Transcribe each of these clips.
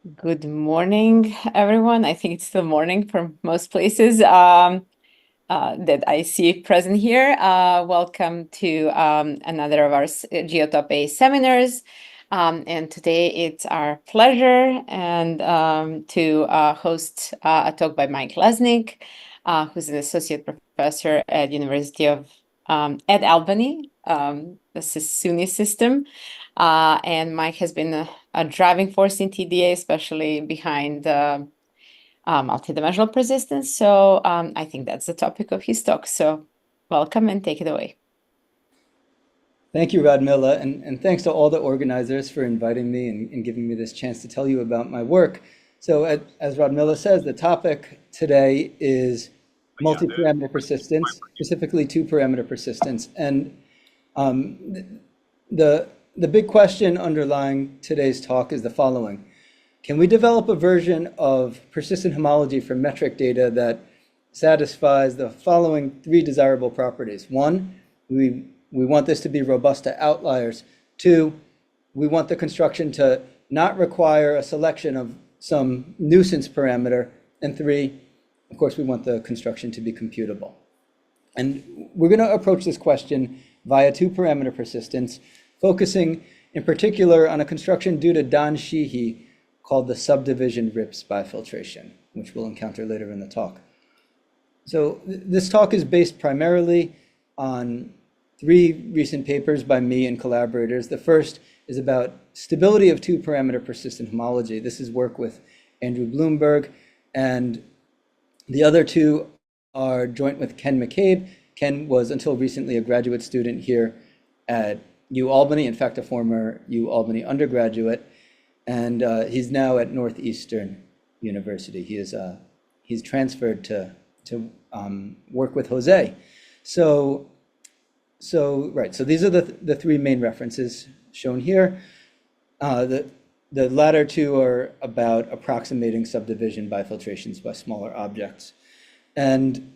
Good morning, everyone. I think it's still morning for most places that I see present here. Welcome to another of our GEOTOP-A seminars. And today it's our pleasure to host a talk by Mike Lesnick, who's an associate professor at University of at Albany, the SUNY system. And Mike has been a driving force in TDA, especially behind multidimensional persistence. So I think that's the topic of his talk. So welcome and take it away. Thank you, Radmila, and thanks to all the organizers for inviting me and giving me this chance to tell you about my work. So as Radmila says, the topic today is multi-parameter persistence, specifically two-parameter persistence. And the big question underlying today's talk is the following. Can we develop a version of persistent homology for metric data that satisfies the following three desirable properties? One, we want this to be robust to outliers. Two, we want the construction to not require a selection of some nuisance parameter. And three, of course, we want the construction to be computable. And we're going to approach this question via two-parameter persistence, focusing in particular on a construction due to Don Sheehy called the subdivision RIPS bifiltration, which we'll encounter later in the talk. So this talk is based primarily on three recent papers by me and collaborators. The first is about stability of two-parameter persistent homology. This is work with Andrew Bloomberg, and the other two are joint with Ken McCabe. Ken was until recently a graduate student here at UAlbany, in fact, a former UAlbany undergraduate, and he's now at Northeastern University. He's transferred to work with Jose. So these are the three main references shown here. The latter two are about approximating subdivision bifiltrations by smaller objects. And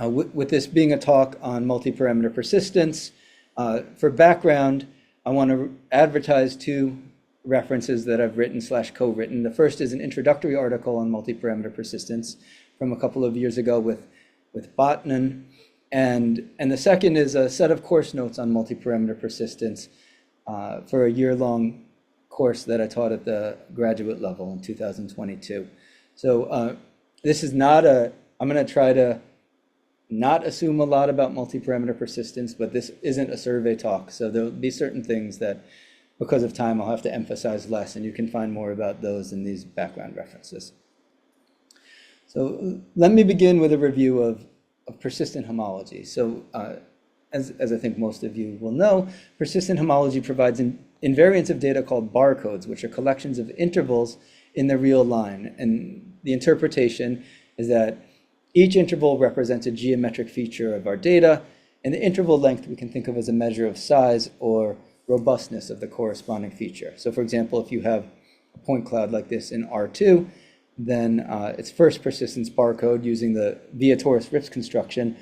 with this being a talk on multi-parameter persistence, for background, I want to advertise two references that I've written / co-written. The first is an introductory article on multi-parameter persistence from a couple of years ago with Botnan. And the second is a set of course notes on multi-parameter persistence for a year-long course that I taught at the graduate level in 2022. So this is not I'm going to try to not assume a lot about multi-parameter persistence, but this isn't a survey talk. So there'll be certain things that, because of time, I'll have to emphasize less, and you can find more about those in these background references. So let me begin with a review of persistent homology. So as I think most of you will know, persistent homology provides invariants of data called barcodes, which are collections of intervals in the real line. And the interpretation is that each interval represents a geometric feature of our data, and the interval length we can think of as a measure of size or robustness of the corresponding feature. So for example, if you have a point cloud like this in R2, then its first persistence barcode using the Vietoris RIPS construction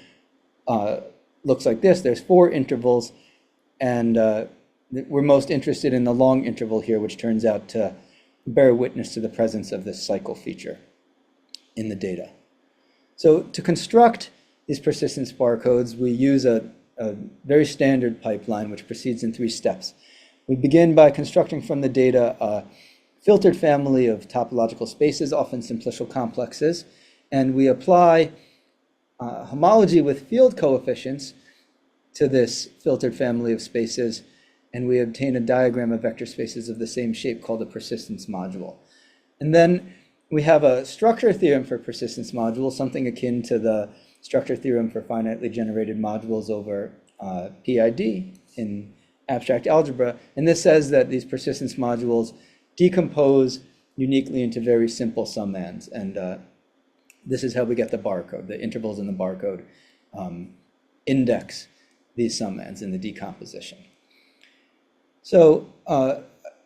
looks like this. There's 4 intervals, and we're most interested in the long interval here, which turns out to bear witness to the presence of this cycle feature in the data. So to construct these persistence barcodes, we use a very standard pipeline which proceeds in 3 steps. We begin by constructing from the data a filtered family of topological spaces, often simplicial complexes, and we apply homology with field coefficients to this filtered family of spaces, and we obtain a diagram of vector spaces of the same shape called a persistence module. And then we have a structure theorem for persistence modules, something akin to the structure theorem for finitely generated modules over PID in abstract algebra. And this says that these persistence modules decompose uniquely into very simple summands. And this is how we get the barcode. The intervals in the barcode index these summands in the decomposition. So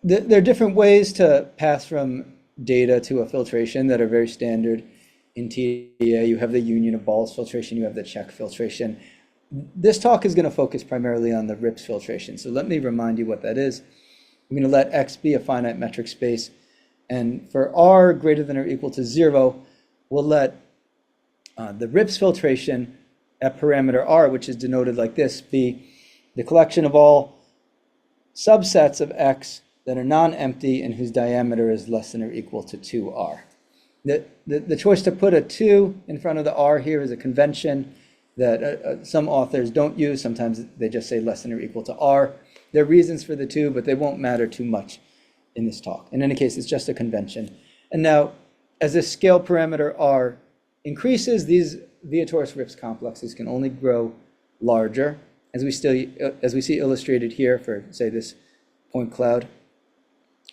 there are different ways to pass from data to a filtration that are very standard in TDA. You have the union of balls filtration, you have the check filtration. This talk is going to focus primarily on the RIPS filtration. So let me remind you what that is. I'm going to let X be a finite metric space, And for r greater than or equal to 0, we'll let the RIPS filtration at parameter r, which is denoted like this, be the collection of all subsets of x that are non-empty and whose diameter is less than or equal to 2r. The choice to put a 2 in front of the r here is a convention that some authors don't use. Sometimes they just say less than or equal to r. There are reasons for the 2, but they won't matter too much in this talk. In any case, it's just a convention. And now, as this scale parameter r increases, these Vietoris RIPS complexes can only grow larger, as we see illustrated here for, say, this point cloud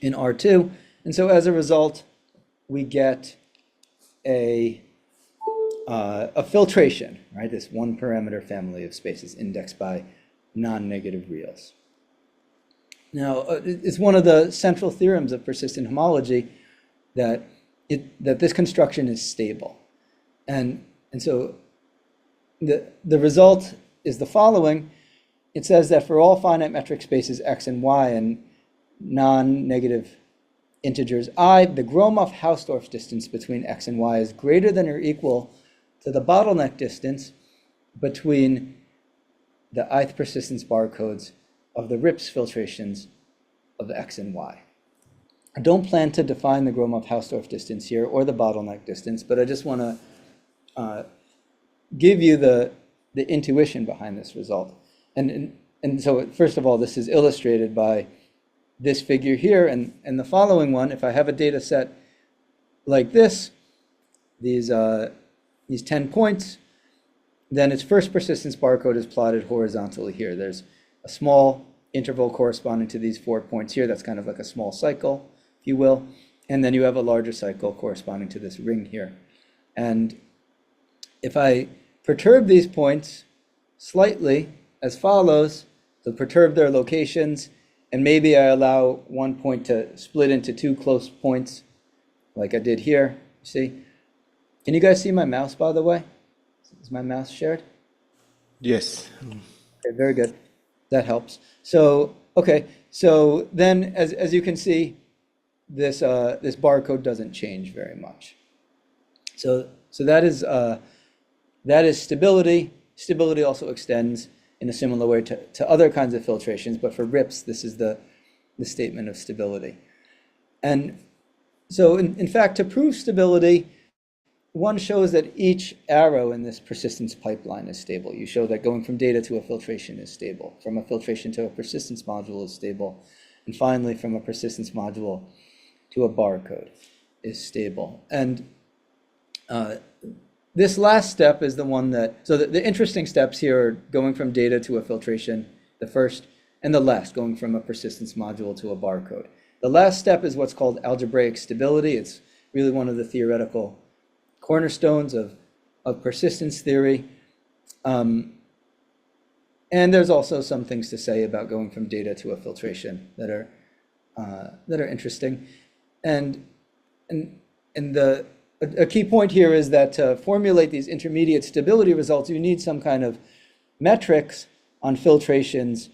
in R2. And so as a result, we get a filtration, right? This one parameter family of spaces indexed by non-negative reals. Now, it's one of the central theorems of persistent homology that this construction is stable. And so the result is the following. It says that for all finite metric spaces x and y and non-negative integers I, the Gromov-Hausdorff distance between x and y is greater than or equal to the bottleneck distance between the ith persistence barcodes of the RIPS filtrations of x and y. I don't plan to define the Gromov-Hausdorff distance here or the bottleneck distance, but I just want to give you the intuition behind this result. And so first of all, this is illustrated by this figure here and the following one. If I have a data set like this, these 10 points, then its first persistence barcode is plotted horizontally here. There's a small interval corresponding to these 4 points here. That's kind of like a small cycle, if you will. And then you have a larger cycle corresponding to this ring here. And if I perturb these points slightly as follows, so perturb their locations, and maybe I allow one point to split into 2 close points, like I did here, see? Can you guys see my mouse, by the way? Is my mouse shared? Yes. Okay, very good. That helps. So, okay, so then as you can see, this barcode doesn't change very much. So that is stability. Stability also extends in a similar way to other kinds of filtrations, but for RIPS, this is the statement of stability. And so in fact, to prove stability, one shows that each arrow in this persistence pipeline is stable. You show that going from data to a filtration is stable, from a filtration to a persistence module is stable, and finally from a persistence module to a barcode is stable. And this last step is the one that, so the interesting steps here are going from data to a filtration, the first, and the last, going from a persistence module to a barcode. The last step is what's called algebraic stability. It's really one of the theoretical cornerstones of persistence theory. And there's also some things to say about going from data to a filtration that are interesting. And a key point here is that to formulate these intermediate stability results, you need some kind of metrics on filtrations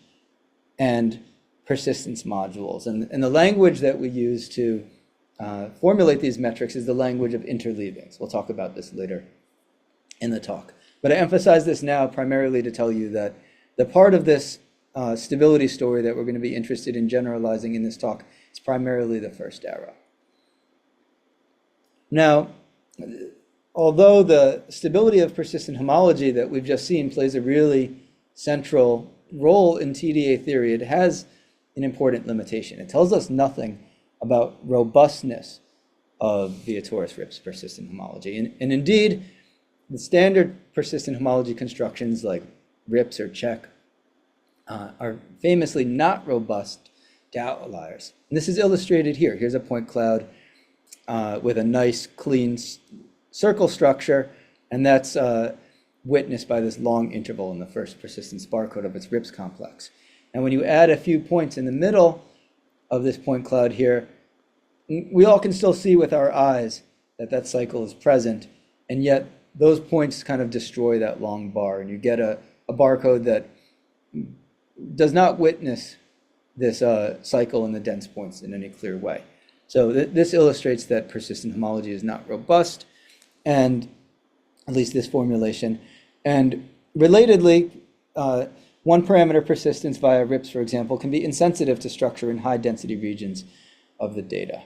and persistence modules. And the language that we use to formulate these metrics is the language of interleavings. We'll talk about this later in the talk. But I emphasize this now primarily to tell you that the part of this stability story that we're going to be interested in generalizing in this talk is primarily the first arrow. Now, although the stability of persistent homology that we've just seen plays a really central role in TDA theory, it has an important limitation. It tells us nothing about robustness of Vietoris RIPS persistent homology. And indeed, the standard persistent homology constructions like RIPS or check are famously not robust to outliers. And this is illustrated here. Here's a point cloud with a nice clean circle structure, and that's witnessed by this long interval in the first persistence barcode of its RIPS complex. And when you add a few points in the middle of this point cloud here, we all can still see with our eyes that that cycle is present, and yet those points kind of destroy that long bar, and you get a barcode that does not witness this cycle in the dense points in any clear way. So this illustrates that persistent homology is not robust, and at least this formulation. And relatedly, one parameter persistence via RIPS, for example, can be insensitive to structure in high density regions of the data.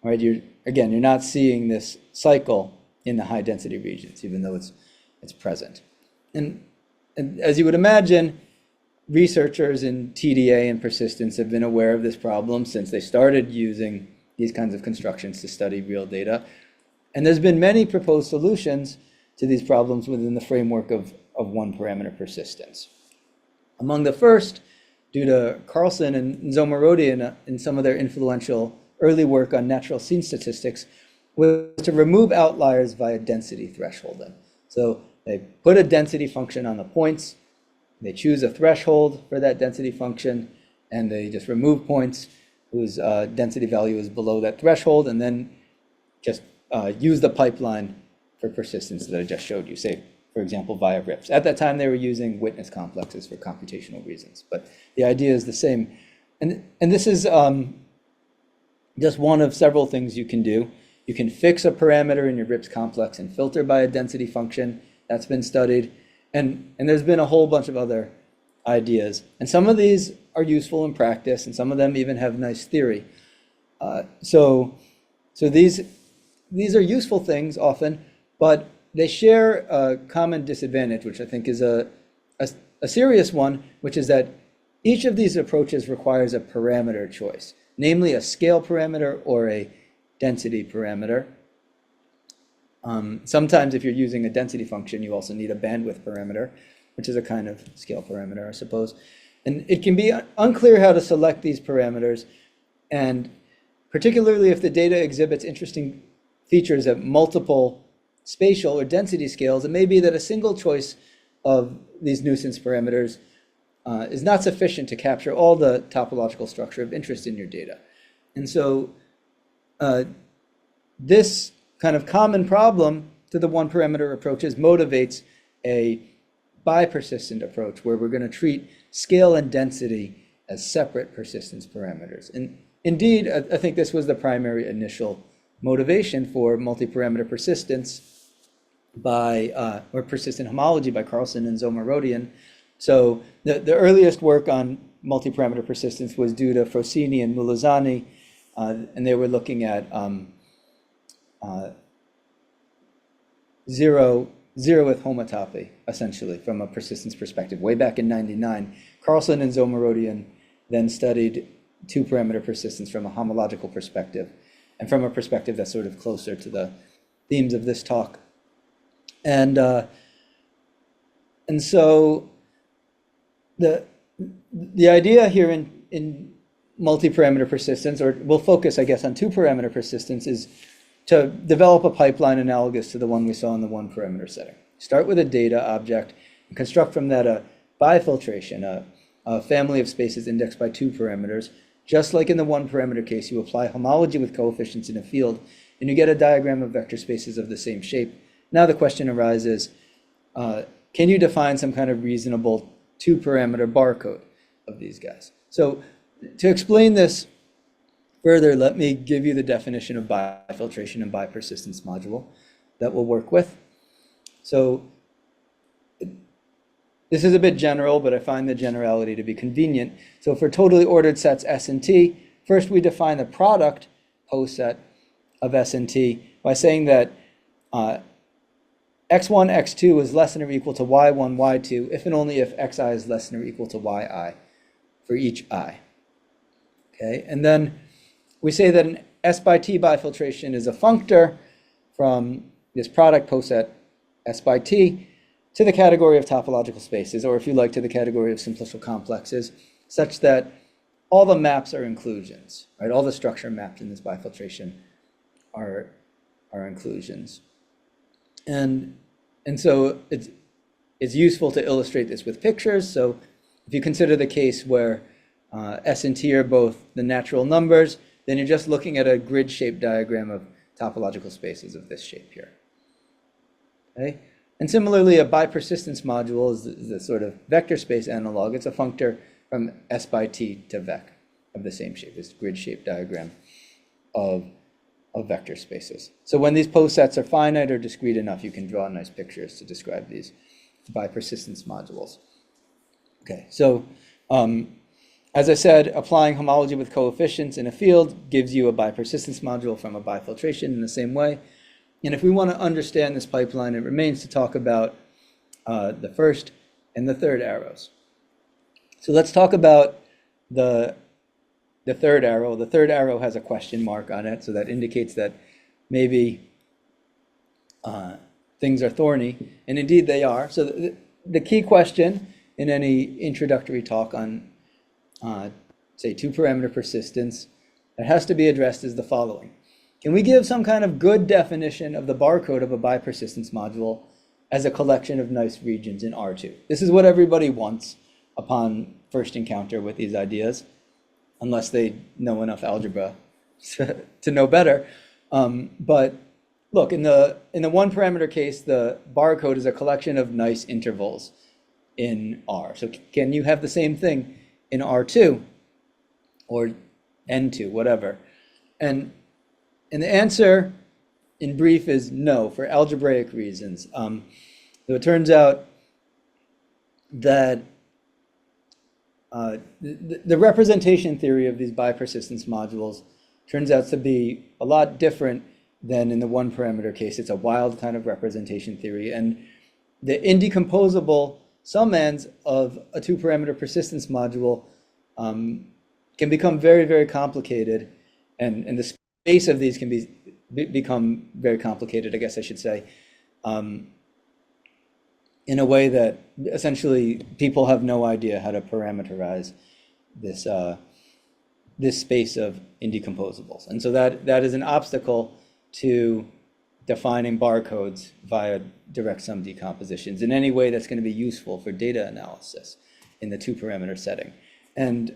All right, you're not seeing this cycle in the high density regions, even though it's present. And as you would imagine, researchers in TDA and persistence have been aware of this problem since they started using these kinds of constructions to study real data. And there's been many proposed solutions to these problems within the framework of one parameter persistence. Among the first, due to Carlson and Zomarodian in some of their influential early work on natural scene statistics, was to remove outliers via density thresholding. So they put a density function on the points, they choose a threshold for that density function, and they just remove points whose density value is below that threshold, and then just use the pipeline for persistence that I just showed you, say, for example, via RIPS. At that time, they were using witness complexes for computational reasons, but the idea is the same. And this is just one of several things you can do. You can fix a parameter in your RIPS complex and filter by a density function. That's been studied. And there's been a whole bunch of other ideas. And some of these are useful in practice, and some of them even have nice theory. So these are useful things often, but they share a common disadvantage, which I think is a serious one, which is that each of these approaches requires a parameter choice, namely a scale parameter or a density parameter. Sometimes if you're using a density function, you also need a bandwidth parameter, which is a kind of scale parameter, I suppose. And it can be unclear how to select these parameters, and particularly if the data exhibits interesting features at multiple spatial or density scales, it may be that a single choice of these nuisance parameters is not sufficient to capture all the topological structure of interest in your data. And so this kind of common problem to the one parameter approaches motivates a bi-persistent approach where we're going to treat scale and density as separate persistence parameters. And indeed, I think this was the primary initial motivation for multi-parameter persistence or persistent homology by Carlson and Zomarodian. So the earliest work on multi-parameter persistence was due to Frosini and Mulazani, and they were looking at zeroth homotopy, essentially, from a persistence perspective, way back in '99. Carlson and Zomarodian then studied two-parameter persistence from a homological perspective, and from a perspective that's sort of closer to the themes of this talk. And so the idea here in multi-parameter persistence, or we'll focus, I guess, on two-parameter persistence, is to develop a pipeline analogous to the one we saw in the one-parameter setting. Start with a data object and construct from that a bifiltration, a family of spaces indexed by two parameters. Just like in the one-parameter case, you apply homology with coefficients in a field, and you get a diagram of vector spaces of the same shape. Now the question arises, can you define some kind of reasonable two-parameter barcode of these guys? So to explain this further, let me give you the definition of bifiltration and bipersistence module that we'll work with. So this is a bit general, but I find the generality to be convenient. So for totally ordered sets S and T, first we define the product poset of S and T by saying that x1, x2 is less than or equal to y1, y2, if and only if xi is less than or equal to yi for each I. Okay, and then we say that an S by T bifiltration is a functor from this product poset S by T to the category of topological spaces, or if you like, to the category of simplicial complexes, such that all the maps are inclusions, right? All the structure maps in this bifiltration are inclusions. And so it's useful to illustrate this with pictures. So if you consider the case where S and T are both the natural numbers, then you're just looking at a grid-shaped diagram of topological spaces of this shape here. Okay? And similarly, a bipersistence module is the sort of vector space analog. It's a functor from S by T to vec of the same shape, this grid-shaped diagram. of vector spaces. So when these pose sets are finite or discrete enough, you can draw nice pictures to describe these bipersistence modules. Okay, so as I said, applying homology with coefficients in a field gives you a bipersistence module from a bifiltration in the same way. And if we want to understand this pipeline, it remains to talk about the first and the third arrows. So let's talk about the third arrow. The third arrow has a question mark on it, so that indicates that maybe things are thorny, and indeed they are. So the key question in any introductory talk on, say, two-parameter persistence that has to be addressed is the following. Can we give some kind of good definition of the barcode of a bipersistence module as a collection of nice regions in R2? This is what everybody wants upon first encounter with these ideas, unless they know enough algebra to know better. But look, in the one parameter case, the barcode is a collection of nice intervals in R. So can you have the same thing in R2 or N2, whatever? And the answer in brief is no, for algebraic reasons. So it turns out that the representation theory of these bipersistence modules turns out to be a lot different than in the one parameter case. It's a wild kind of representation theory, and the indecomposable summands of a two-parameter persistence module can become very, very complicated, and the space of these can become very complicated, I guess I should say, in a way that essentially people have no idea how to parameterize this this space of indecomposables. And so that is an obstacle to defining barcodes via direct sum decompositions in any way that's going to be useful for data analysis in the two-parameter setting. And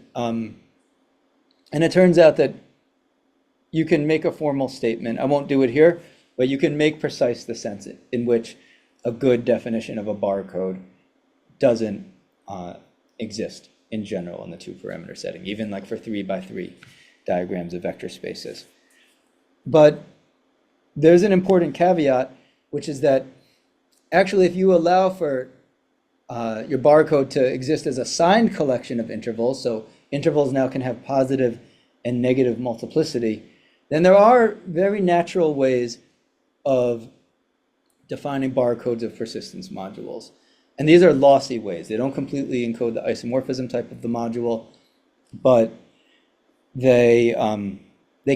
it turns out that you can make a formal statement. I won't do it here, but you can make precise the sense in which a good definition of a barcode doesn't exist in general in the two-parameter setting, even like for 3x3 diagrams of vector spaces. But there's an important caveat, which is that actually if you allow for your barcode to exist as a signed collection of intervals, so intervals now can have positive and negative multiplicity, then there are very natural ways of defining barcodes of persistence modules. And these are lossy ways. They don't completely encode the isomorphism type of the module, but they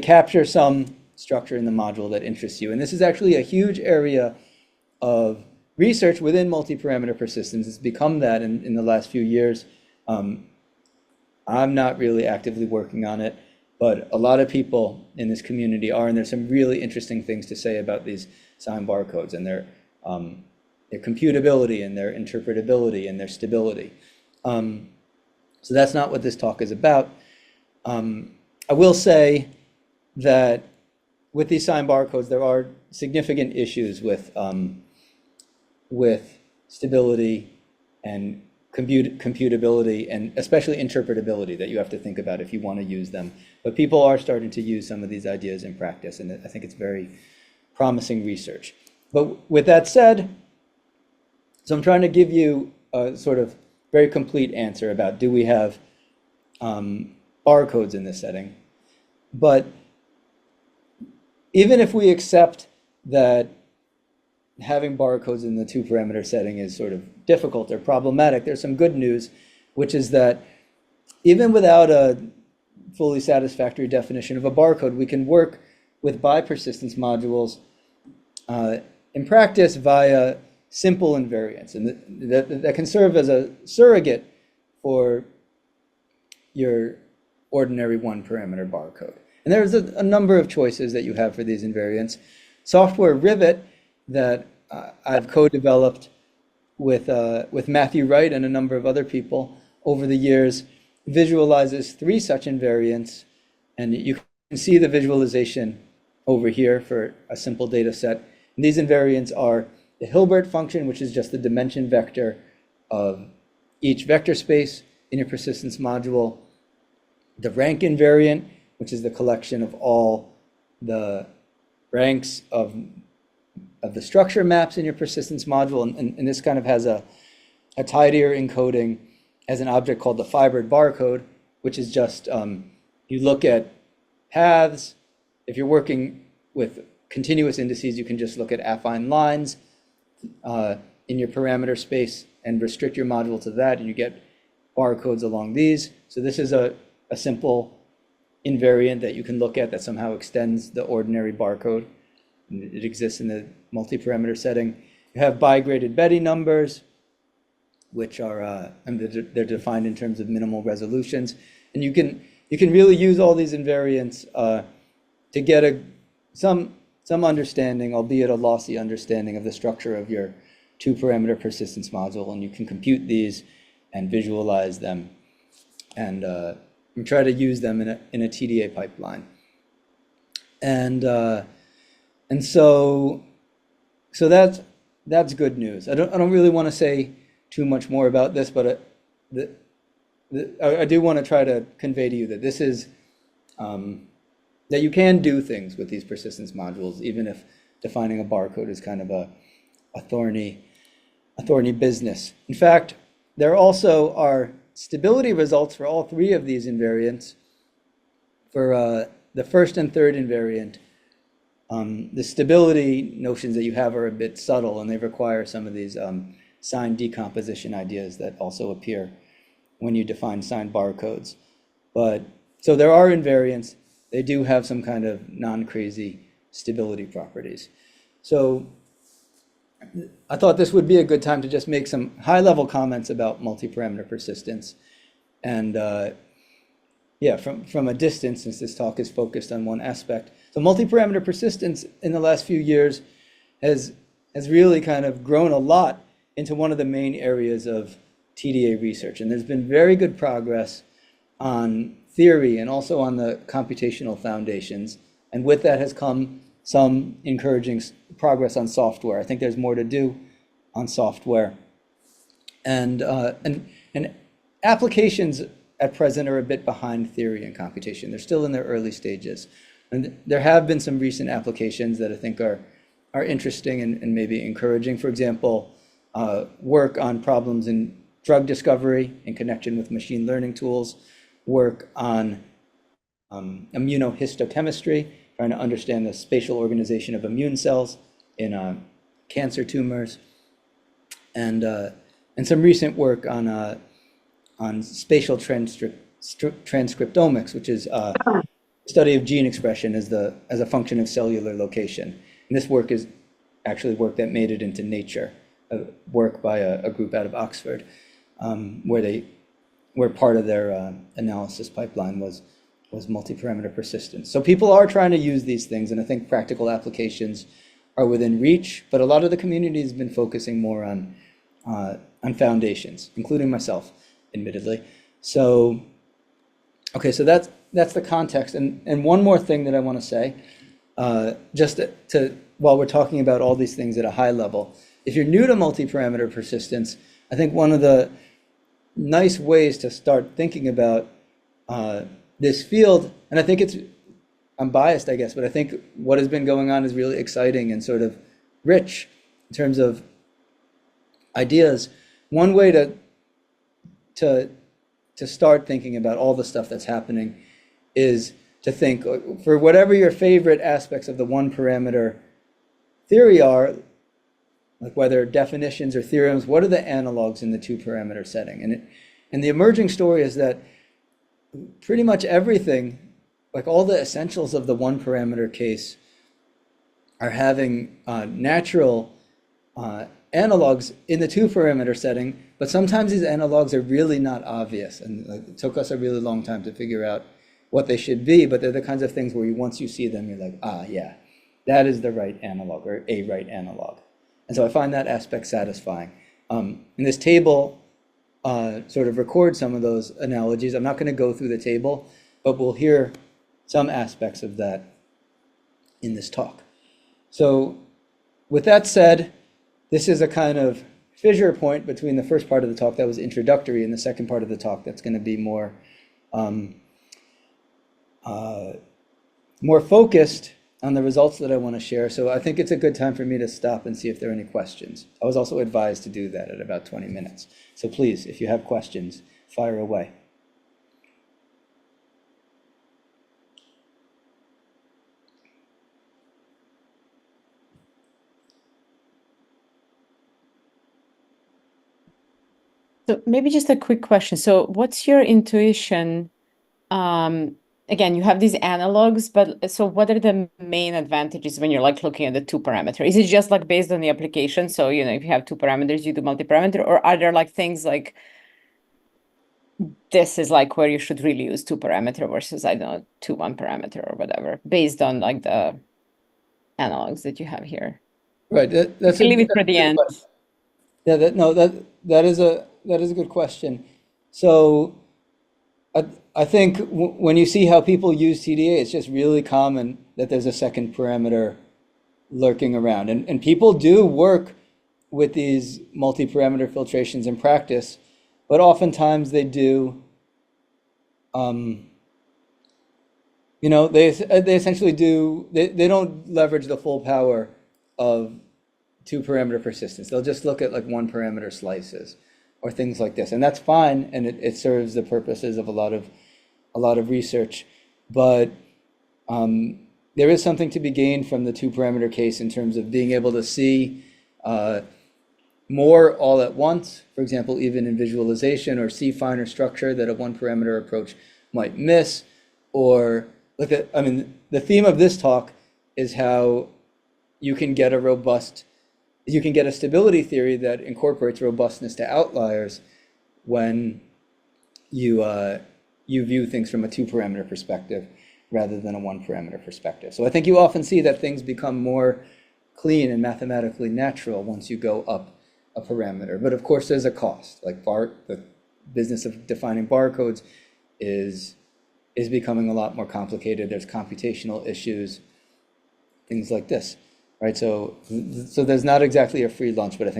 capture some structure in the module that interests you. And this is actually a huge area of research within multi-parameter persistence. It's become that in the last few years. I'm not really actively working on it, but a lot of people in this community are, and there's some really interesting things to say about these signed barcodes and their computability and their interpretability and their stability. So that's not what this talk is about. I will say that with these signed barcodes, there are significant issues with stability and computability, and especially interpretability that you have to think about if you want to use them. But people are starting to use some of these ideas in practice, and I think it's very promising research. But with that said, so I'm trying to give you a sort of very complete answer about do we have barcodes in this setting. But even if we accept that having barcodes in the two-parameter setting is sort of difficult or problematic, there's some good news, which is that even without a fully satisfactory definition of a barcode, we can work with bipersistence modules in practice via simple invariants, and that can serve as a surrogate for your ordinary one-parameter barcode. And there's a number of choices that you have for these invariants. Software Rivet that I've co-developed with Matthew Wright and a number of other people over the years visualizes 3 such invariants, and you can see the visualization over here for a simple data set. And these invariants are the Hilbert function, which is just the dimension vector of each vector space in your persistence module, the rank invariant, which is the collection of all the ranks of the structure maps in your persistence module, and this kind of has a tidier encoding as an object called the fibered barcode, which is just, you look at paths. If you're working with continuous indices, you can just look at affine lines in your parameter space and restrict your module to that, and you get barcodes along these. So this is a simple invariant that you can look at that somehow extends the ordinary barcode. It exists in the multi-parameter setting. You have bi-graded Betty numbers, which are and they're defined in terms of minimal resolutions, and you can really use all these invariants to get some understanding, albeit a lossy understanding, of the structure of your two-parameter persistence module, and you can compute these and visualize them and try to use them in a TDA pipeline. And so that's good news. I don't really want to say too much more about this, but I do want to try to convey to you that this is that you can do things with these persistence modules, even if defining a barcode is kind of a thorny business. In fact, there also are stability results for all three of these invariants. For the first and third invariant, the stability notions that you have are a bit subtle, and they require some of these sign decomposition ideas that also appear when you define signed barcodes. But so there are invariants. They do have some kind of non-crazy stability properties. So I thought this would be a good time to just make some high-level comments about multi-parameter persistence. And yeah, from a distance, since this talk is focused on one aspect. So multi-parameter persistence in the last few years has really kind of grown a lot into one of the main areas of TDA research. And there's been very good progress on theory and also on the computational foundations. And with that has come some encouraging progress on software. I think there's more to do on software. And applications at present are a bit behind theory and computation. They're still in their early stages. And there have been some recent applications that I think are interesting and maybe encouraging. For example, work on problems in drug discovery in connection with machine learning tools, work on immunohistochemistry, trying to understand the spatial organization of immune cells in cancer tumors, and some recent work on spatial transcriptomics, which is study of gene expression as a function of cellular location. And this work is actually work that made it into Nature, work by a group out of Oxford, where part of their analysis pipeline was multi-parameter persistence. So people are trying to use these things, and I think practical applications are within reach, but a lot of the community has been focusing more on foundations, including myself, admittedly. So, okay, so that's the context. And one more thing that I want to say, just to while we're talking about all these things at a high level, if you're new to multi-parameter persistence, I think one of the nice ways to start thinking about this field, and I think I'm biased, I guess, but I think what has been going on is really exciting and sort of rich in terms of ideas. One way to start thinking about all the stuff that's happening is to think, for whatever your favorite aspects of the one parameter theory are, like whether definitions or theorems, what are the analogs in the two parameter setting? And the emerging story is that pretty much everything, like all the essentials of the one parameter case, are having natural analogs in the two parameter setting, but sometimes these analogs are really not obvious, and it took us a really long time to figure out what they should be, but they're the kinds of things where once you see them, you're like, yeah, that is the right analog, or a right analog. And so I find that aspect satisfying. And this table sort of records some of those analogies. I'm not going to go through the table, but we'll hear some aspects of that in this talk. So with that said, this is a kind of fissure point between the first part of the talk that was introductory and the second part of the talk that's going to be more focused. on the results that I want to share. So I think it's a good time for me to stop and see if there are any questions. I was also advised to do that at about 20 minutes. So please, if you have questions, fire away. So maybe just a quick question. So what's your intuition? Again, you have these analogs, but so what are the main advantages when you're like looking at the two parameter? Is it just like based on the application? So, you know, if you have two parameters, you do multi-parameter, or are there like things like this is like where you should really use two parameter versus, I don't know, two one parameter or whatever, based on like the analogs that you have here? Right, that's I'll a leave it for the good end. question. Yeah, that is a good question. So I think when you see how people use TDA, it's just really common that there's a second parameter lurking around. And people do work with these multi-parameter filtrations in practice, but oftentimes they do, you know, they essentially do, they don't leverage the full power of two parameter persistence. They'll just look at like one parameter slices or things like this. And that's fine, and it serves the purposes of a lot of research. But there is something to be gained from the two parameter case in terms of being able to see more all at once, for example, even in visualization, or see finer structure that a one parameter approach might miss. Or look at, I mean, the theme of this talk is how you can get a stability theory that incorporates robustness to outliers when you view things from a two parameter perspective rather than a one parameter perspective. So I think you often see that things become more clean and mathematically natural once you go up a parameter. But of course, there's a cost. Like the business of defining barcodes is becoming a lot more complicated. There's computational issues, things like this, right? So there's not exactly a free lunch, but I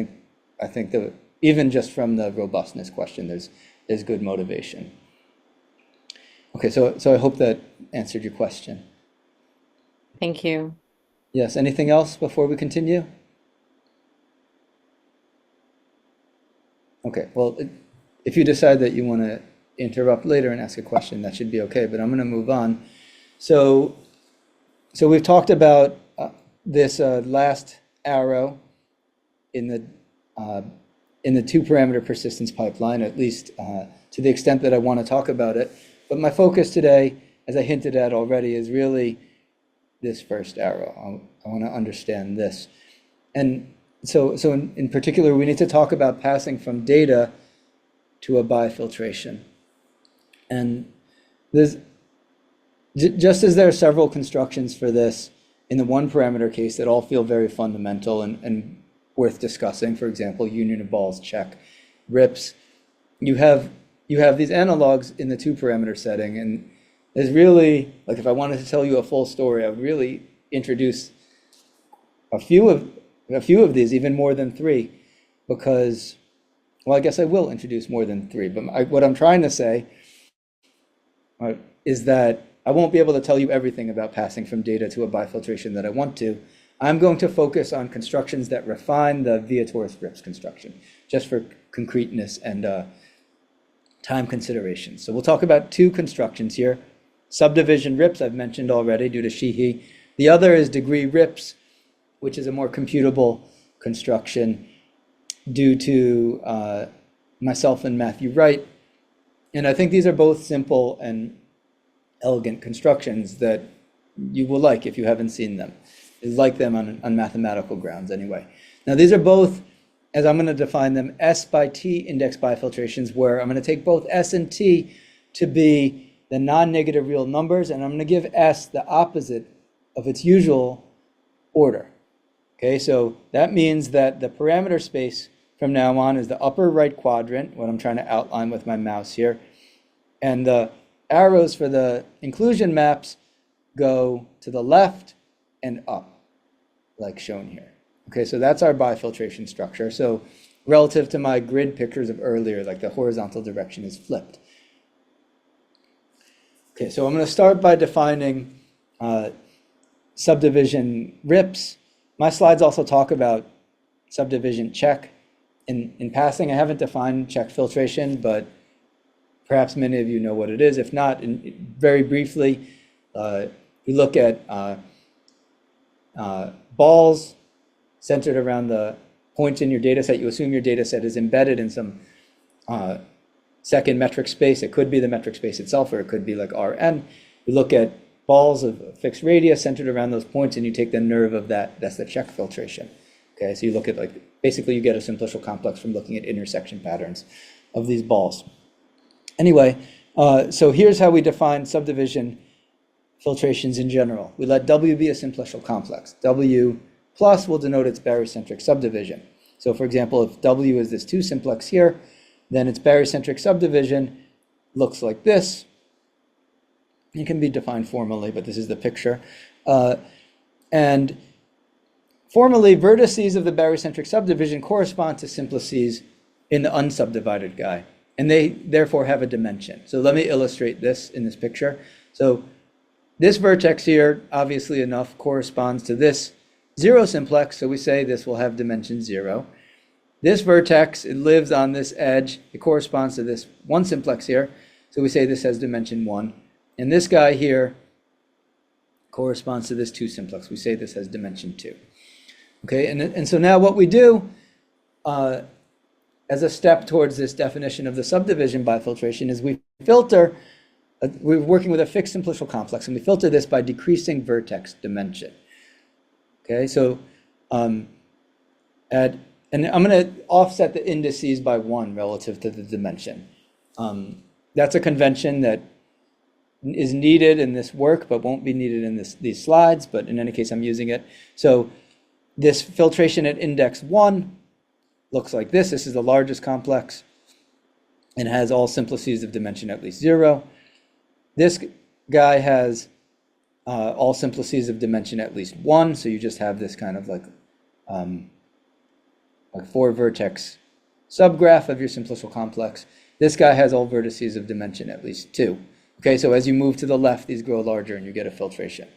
think that even just from the robustness question, there's good motivation. Okay, so I hope that answered your question. Thank you. Yes, anything else before we continue? Okay, well, if you decide that you want to interrupt later and ask a question, that should be okay, but I'm going to move on. So we've talked about this last arrow in the two parameter persistence pipeline, at least to the extent that I want to talk about it. But my focus today, as I hinted at already, is really this first arrow. I want to understand this. And so in particular, we need to talk about passing from data to a bifiltration. And there's, just as there are several constructions for this in the one parameter case that all feel very fundamental and worth discussing, for example, union of balls, check, rips, you have these analogs in the two parameter setting. And there's really, like, if I wanted to tell you a full story, I would really introduce a few of these, even more than three, because, well, I guess I will introduce more than three, but what I'm trying to say is that I won't be able to tell you everything about passing from data to a bifiltration that I want to. I'm going to focus on constructions that refine the Vietoris-Rips construction, just for concreteness and time considerations. So we'll talk about two constructions here. Subdivision rips, I've mentioned already due to Sheehy. The other is degree rips, which is a more computable construction due to myself and Matthew Wright. And I think these are both simple and elegant constructions that you will like if you haven't seen them. You like them on mathematical grounds anyway. Now these are both, as I'm going to define them, S by T index bifiltrations, where I'm going to take both S and T to be the non-negative real numbers, and I'm going to give S the opposite of its usual order. Okay, so that means that the parameter space from now on is the upper right quadrant, what I'm trying to outline with my mouse here, and the arrows for the inclusion maps go to the left and up, like shown here. Okay, so that's our bifiltration structure. So relative to my grid pictures of earlier, like the horizontal direction is flipped. Okay, so I'm going to start by defining subdivision RIPS. My slides also talk about subdivision check. In passing, I haven't defined check filtration, but perhaps many of you know what it is. If not, very briefly, we look at balls centered around the points in your data set. You assume your data set is embedded in some second metric space. It could be the metric space itself, or it could be like Rn. We look at balls of fixed radius centered around those points, and you take the nerve of that. That's the check filtration. Okay, so you look at, like, basically you get a simplicial complex from looking at intersection patterns of these balls. Anyway, so here's how we define subdivision filtrations in general. We let W be a simplicial complex. W plus will denote its barycentric subdivision. So for example, if W is this 2 simplex here, then its barycentric subdivision looks like this. It can be defined formally, but this is the picture. And formally, vertices of the barycentric subdivision correspond to simplices in the unsubdivided guy, and they therefore have a dimension. So let me illustrate this in this picture. So this vertex here, obviously enough, corresponds to this 0 simplex, so we say this will have dimension 0. This vertex, it lives on this edge, it corresponds to this 1 simplex here, so we say this has dimension 1. And this guy here corresponds to this 2 simplex, we say this has dimension 2. Okay, and so now what we do as a step towards this definition of the subdivision bifiltration is we filter, we're working with a fixed simplicial complex, and we filter this by decreasing vertex dimension. Okay, so and I'm going to offset the indices by 1 relative to the dimension. That's a convention that is needed in this work, but won't be needed in these slides, but in any case, I'm using it. So this filtration at index 1 looks like this. This is the largest complex and has all simplices of dimension at least 0. This guy has all simplices of dimension at least 1, so you just have this kind of like 4 vertex subgraph of your simplicial complex. This guy has all vertices of dimension at least 2. Okay, so as you move to the left, these grow larger and you get a filtration.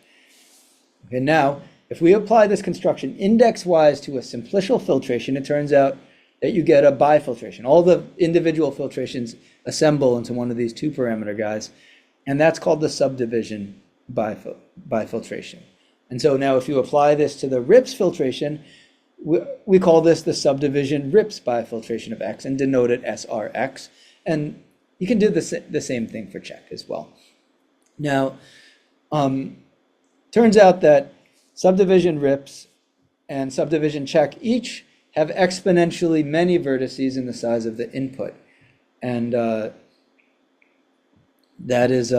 Okay, now, if we apply this construction index-wise to a simplicial filtration, it turns out that you get a bifiltration. All the individual filtrations assemble into one of these 2-parameter guys, and that's called the subdivision bifiltration. And so now if you apply this to the RIPS filtration, we call this the subdivision RIPS bifiltration of X and denote it SRX. And you can do the same thing for check as well. Now, turns out that subdivision RIPS and subdivision check each have exponentially many vertices in the size of the input. And that's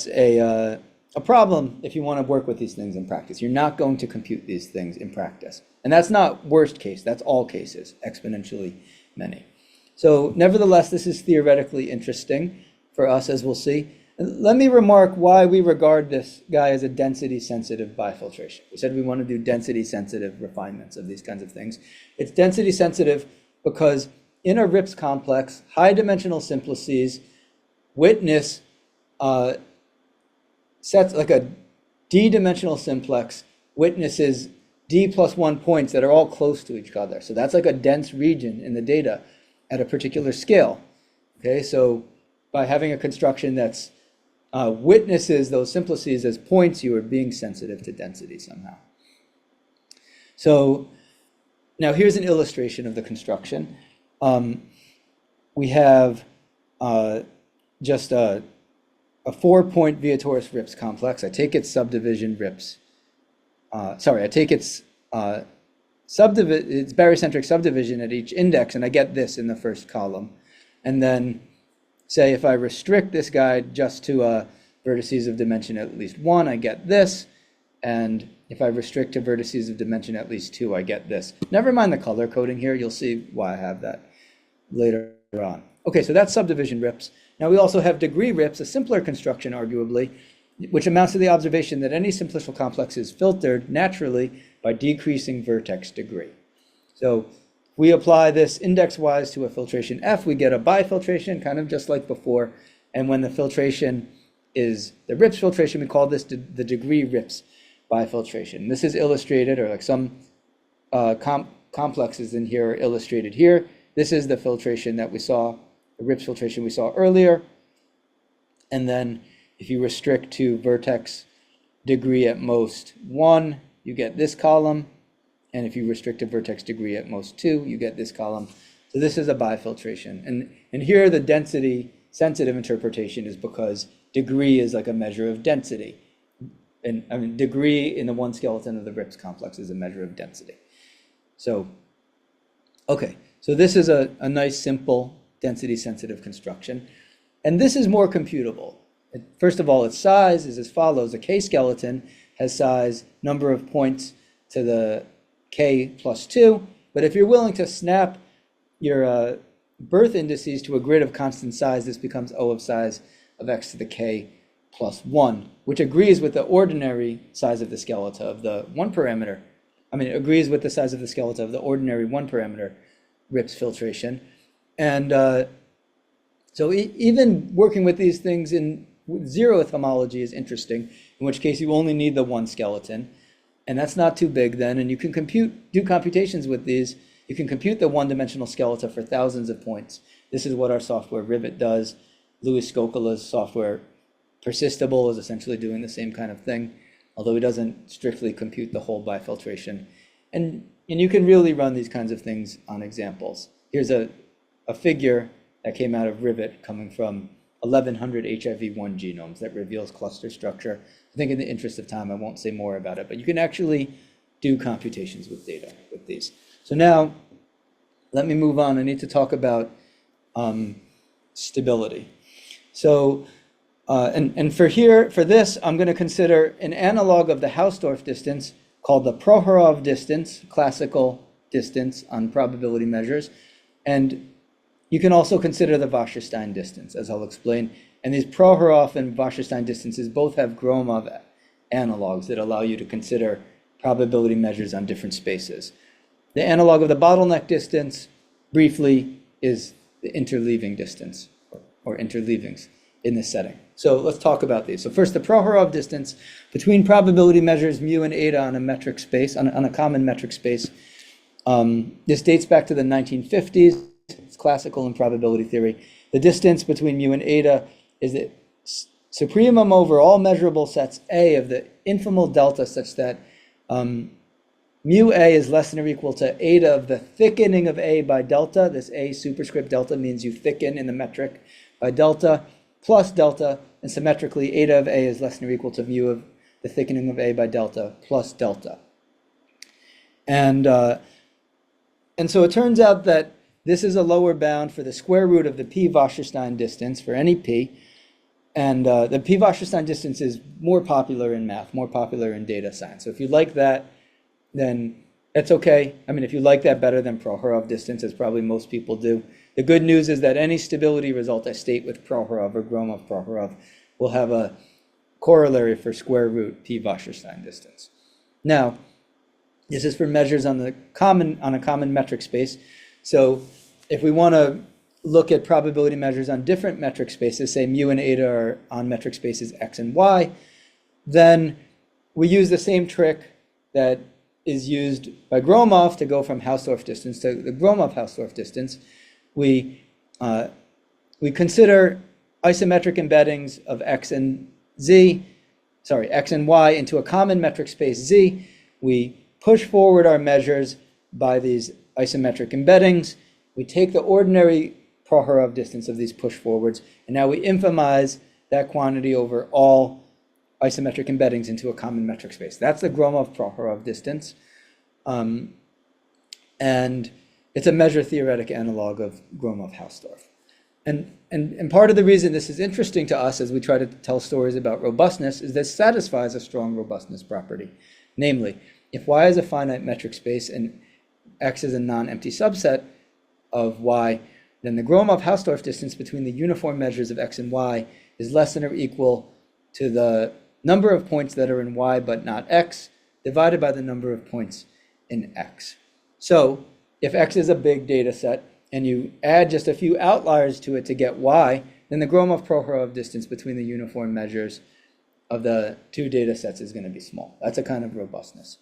a problem if you want to work with these things in practice. You're not going to compute these things in practice. And that's not worst case, that's all cases, exponentially many. So nevertheless, this is theoretically interesting for us, as we'll see. And let me remark why we regard this guy as a density-sensitive bifiltration. We said we want to do density-sensitive refinements of these kinds of things. It's density-sensitive because in a RIPS complex, high-dimensional simplices witness sets like a d-dimensional simplex witnesses d plus 1 points that are all close to each other. So that's like a dense region in the data at a particular scale. Okay, so by having a construction that's witnesses those simplices as points, you are being sensitive to density somehow. So now here's an illustration of the construction. We have just a 4-point Vietoris RIPS complex. I take its subdivision RIPS. I take its its barycentric subdivision at each index, and I get this in the first column. And then say if I restrict this guy just to vertices of dimension at least 1, I get this. And if I restrict to vertices of dimension at least 2, I get this. Never mind the color coding here. You'll see why I have that later on. Okay, so that's subdivision RIPS. Now we also have degree RIPS, a simpler construction arguably, which amounts to the observation that any simplicial complex is filtered naturally by decreasing vertex degree. So we apply this index-wise to a filtration F, we get a bifiltration, kind of just like before. And when the filtration is the RIPS filtration. We call this the degree RIPS bifiltration. This is illustrated, or like some complexes in here are illustrated here. This is the filtration that we saw, the RIPS filtration we saw earlier. And then if you restrict to vertex degree at most 1, you get this column. And if you restrict to vertex degree at most 2, you get this column. So this is a bifiltration. And here the density sensitive interpretation is because degree is like a measure of density. And I mean, degree in the one skeleton of the RIPS complex is a measure of density. So, okay, so this is a nice, simple, density-sensitive construction. And this is more computable. First of all, its size is as follows. A K skeleton has size number of points to the K plus 2. But if you're willing to snap your birth indices to a grid of constant size, this becomes O of size of X to the K plus 1, which agrees with the ordinary size of the skeleton of the one parameter. I mean, it agrees with the size of the skeleton of the ordinary one parameter RIPS filtration. And so even working with these things in zeroth homology is interesting, in which case you only need the one skeleton. And that's not too big then. And you can do computations with these. You can compute the one-dimensional skeleton for thousands of points. This is what our software Rivet does. Louis Skokola's software Persistable is essentially doing the same kind of thing, although it doesn't strictly compute the whole bifiltration. And you can really run these kinds of things on examples. Here's a figure that came out of Rivet coming from 1,100 HIV-1 genomes that reveals cluster structure. I think in the interest of time, I won't say more about it, but you can actually do computations with data with these. So now, let me move on. I need to talk about stability. So, and for this, I'm going to consider an analog of the Hausdorff distance called the Prohorov distance, classical distance on probability measures. And you can also consider the Wasserstein distance, as I'll explain. And these Prohorov and Wasserstein distances both have Gromov analogs that allow you to consider probability measures on different spaces. The analog of the bottleneck distance, briefly, is the interleaving distance, or interleavings in this setting. So let's talk about these. So first, the Prohorov distance between probability measures mu and eta on a metric space, on a common metric space. This dates back to the 1950s. It's classical in probability theory. The distance between mu and eta is the supremum over all measurable sets A of the infimal delta, such that mu A is less than or equal to eta of the thickening of A by delta. This A superscript delta means you thicken in the metric by delta, plus delta, and symmetrically eta of A is less than or equal to mu of the thickening of A by delta plus delta. And so it turns out that this is a lower bound for the square root of the p-Wasserstein distance for any p. And the p-Wasserstein distance is more popular in math, more popular in data science. So if you like that, then it's okay. I mean, if you like that better than Prohorov distance, as probably most people do, the good news is that any stability result I state with Prohorov or Gromov-Prohorov will have a corollary for square root p-Wasserstein distance. Now, this is for measures on a common metric space. So if we want to look at probability measures on different metric spaces, say mu and eta are on metric spaces x and y, then we use the same trick that is used by Gromov to go from Hausdorff distance to the Gromov-Hausdorff distance. We consider isometric embeddings of x and y into a common metric space Z. We push forward our measures by these isometric embeddings. We take the ordinary Prohorov distance of these push forwards, and now we infimize that quantity over all isometric embeddings into a common metric space. That's the Gromov-Prohorov distance. And it's a measure theoretic analog of Gromov-Hausdorff. And part of the reason this is interesting to us as we try to tell stories about robustness is this satisfies a strong robustness property. Namely, if y is a finite metric space and x is a non-empty subset of y, then the Gromov-Hausdorff distance between the uniform measures of x and y is less than or equal to the number of points that are in y but not x, divided by the number of points in x. So if x is a big data set and you add just a few outliers to it to get y, then the Gromov-Prokhorov distance between the uniform measures of the two data sets is going to be small. That's a kind of robustness.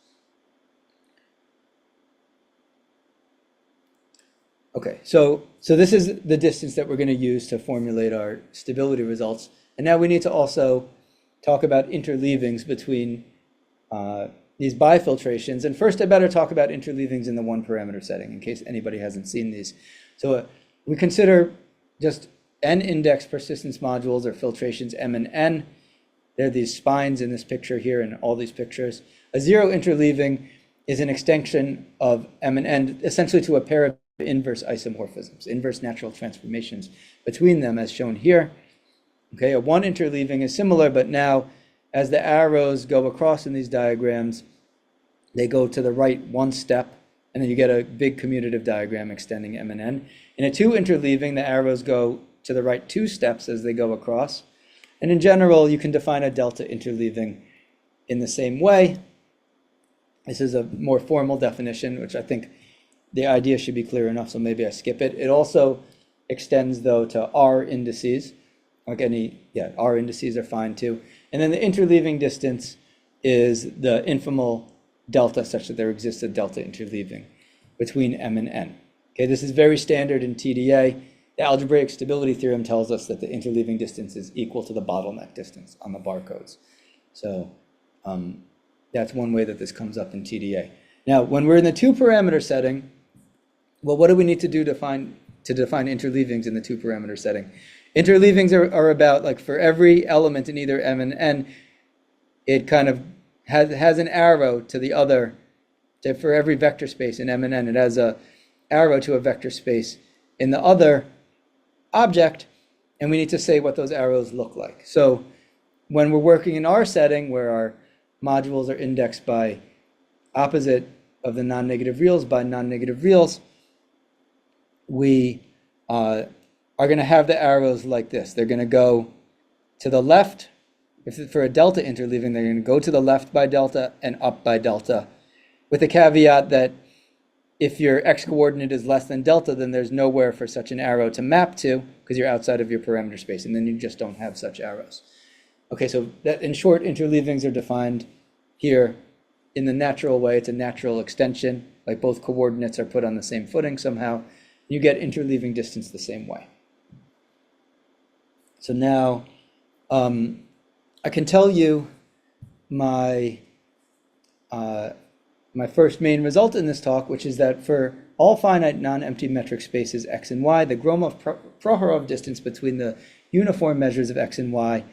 Okay, so this is the distance that we're going to use to formulate our stability results. And now we need to also talk about interleavings between these bifiltrations. And first, I better talk about interleavings in the one parameter setting in case anybody hasn't seen these. So we consider just n-index persistence modules or filtrations M and N. There are these spines in this picture here and all these pictures. A zero interleaving is an extension of M and N essentially to a pair of inverse isomorphisms, inverse natural transformations between them as shown here. Okay, a one interleaving is similar, but now as the arrows go across in these diagrams, they go to the right one step, and then you get a big commutative diagram extending M and N. In a two interleaving, the arrows go to the right two steps as they go across. And in general, you can define a delta interleaving in the same way. This is a more formal definition, which I think the idea should be clear enough, so maybe I skip it. It also extends, though, to R indices. Like R indices are fine, too. And then the interleaving distance is the infimal delta such that there exists a delta interleaving between M and N. Okay, this is very standard in TDA. The algebraic stability theorem tells us that the interleaving distance is equal to the bottleneck distance on the barcodes. So that's one way that this comes up in TDA. Now, when we're in the two-parameter setting, well, what do we need to do to define interleavings in the two-parameter setting? Interleavings are about, like, for every element in either M and N, it kind of has an arrow to the other. For every vector space in M and N, it has a arrow to a vector space in the other object, and we need to say what those arrows look like. So when we're working in our setting, where our modules are indexed by opposite of the non-negative reals by non-negative reals, we are going to have the arrows like this. They're going to go to the left. If for a delta interleaving, they're going to go to the left by delta and up by delta, with the caveat that if your x-coordinate is less than delta, then there's nowhere for such an arrow to map to because you're outside of your parameter space, and then you just don't have such arrows. Okay, so that, in short, interleavings are defined here in the natural way. It's a natural extension, like both coordinates are put on the same footing somehow. You get interleaving distance the same way. So now I can tell you my first main result in this talk, which is that for all finite non-empty metric spaces x and y, the Gromov-Prokhorov distance between the uniform measures of x and y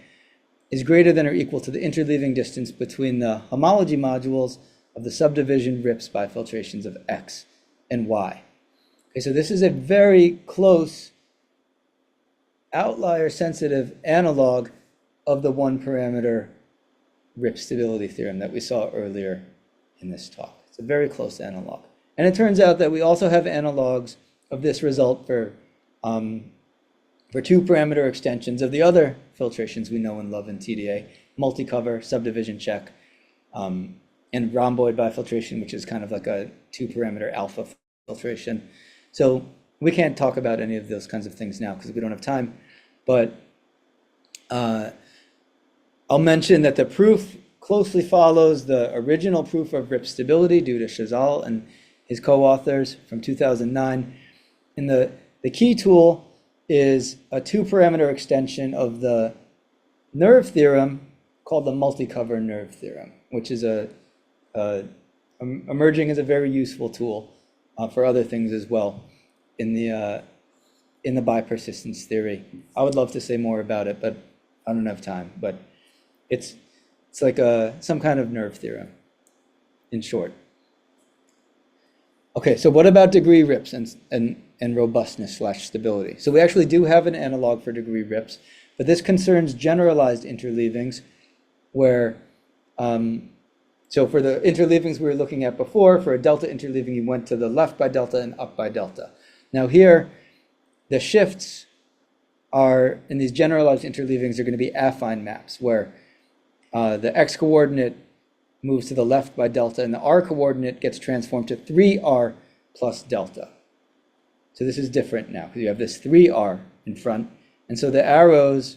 is greater than or equal to the interleaving distance between the homology modules of the subdivision RIPS bifiltrations of x and y. Okay, so this is a very close outlier-sensitive analog of the one-parameter RIPS stability theorem that we saw earlier in this talk. It's a very close analog. And it turns out that we also have analogs of this result for two-parameter extensions of the other filtrations we know and love in TDA, multi-cover, subdivision check, and rhomboid bifiltration, which is kind of like a two-parameter alpha filtration. So we can't talk about any of those kinds of things now because we don't have time. But I'll mention that the proof closely follows the original proof of RIPS stability due to Chazal and his co-authors from 2009. And the key tool is a two-parameter extension of the nerve theorem called the multi-cover nerve theorem, which is emerging as a very useful tool for other things as well in the bipersistence theory. I would love to say more about it, but I don't have time. But it's like some kind of nerve theorem, in short. Okay, so what about degree RIPS and robustness / stability? So we actually do have an analog for degree RIPS, but this concerns generalized interleavings where, so for the interleavings we were looking at before, for a delta interleaving, you went to the left by delta and up by delta. Now here, the shifts are, in these generalized interleavings, are going to be affine maps, where the x-coordinate moves to the left by delta, and the r-coordinate gets transformed to 3r plus delta. So this is different now, because you have this 3r in front, And so the arrows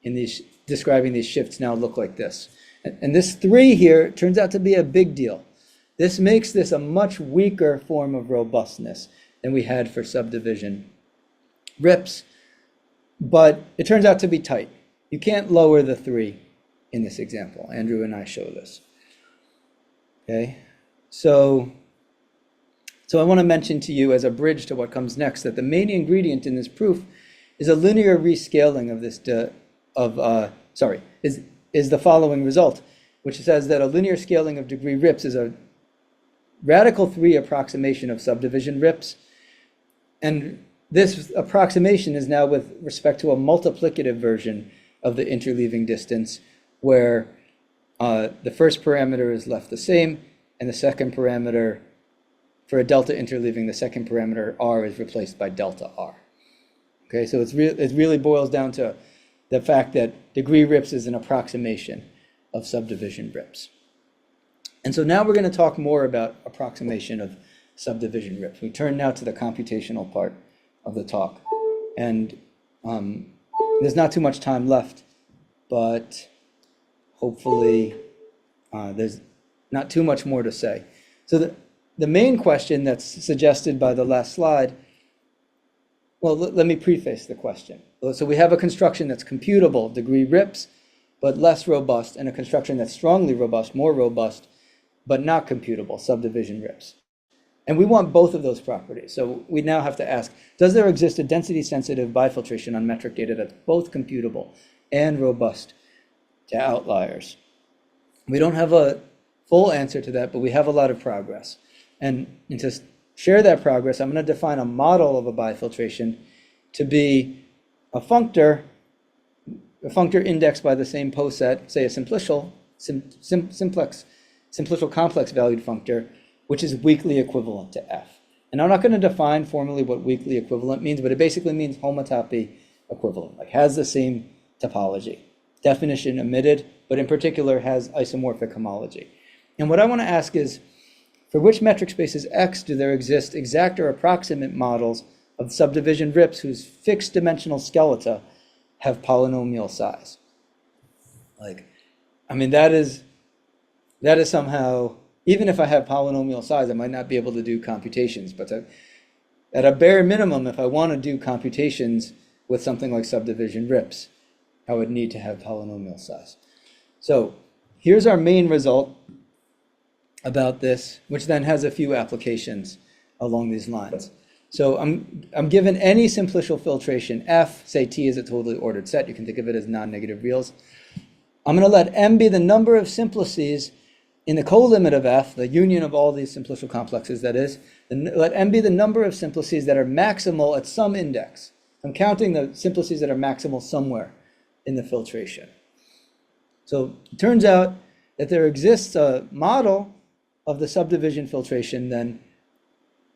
in these describing these shifts now look like this. And this 3 here turns out to be a big deal. This makes this a much weaker form of robustness than we had for subdivision RIPs, but it turns out to be tight. You can't lower the 3 in this example. Andrew and I show this. Okay, so I want to mention to you as a bridge to what comes next that the main ingredient in this proof is a linear rescaling of this is the following result, which says that a linear scaling of degree RIPs is a radical 3 approximation of subdivision RIPs, and this approximation is now with respect to a multiplicative version of the interleaving distance, where the first parameter is left the same, and the second parameter, for a delta interleaving, the second parameter r is replaced by delta r. Okay, so it really boils down to the fact that degree RIPs is an approximation of subdivision RIPs. And so now we're going to talk more about approximation of subdivision RIPs. We turn now to the computational part of the talk. And there's not too much time left, but hopefully there's not too much more to say. So the main question that's suggested by the last slide, well, let me preface the question. So we have a construction that's computable, degree RIPs, but less robust, and a construction that's strongly robust, more robust, but not computable, subdivision RIPs. And we want both of those properties. So we now have to ask, does there exist a density-sensitive bifiltration on metric data that's both computable and robust to outliers? We don't have a full answer to that, but we have a lot of progress. And to share that progress, I'm going to define a model of a bifiltration to be a functor indexed by the same poset, say a simplicial complex valued functor, which is weakly equivalent to F. And I'm not going to define formally what weakly equivalent means, but it basically means homotopy equivalent, like has the same topology. Definition omitted, but in particular has isomorphic homology. And what I want to ask is, for which metric spaces X do there exist exact or approximate models of subdivision RIPs whose fixed dimensional skeleta have polynomial size? That is somehow, even if I have polynomial size, I might not be able to do computations, but at a bare minimum, if I want to do computations with something like subdivision RIPs, I would need to have polynomial size. So here's our main result about this, which then has a few applications along these lines. So I'm given any simplicial filtration F, say T is a totally ordered set. You can think of it as non-negative reals. I'm going to let M be the number of simplices in the colimit of F, the union of all these simplicial complexes, that is. Let M be the number of simplices that are maximal at some index. I'm counting the simplices that are maximal somewhere in the filtration. So it turns out that there exists a model of the subdivision filtration then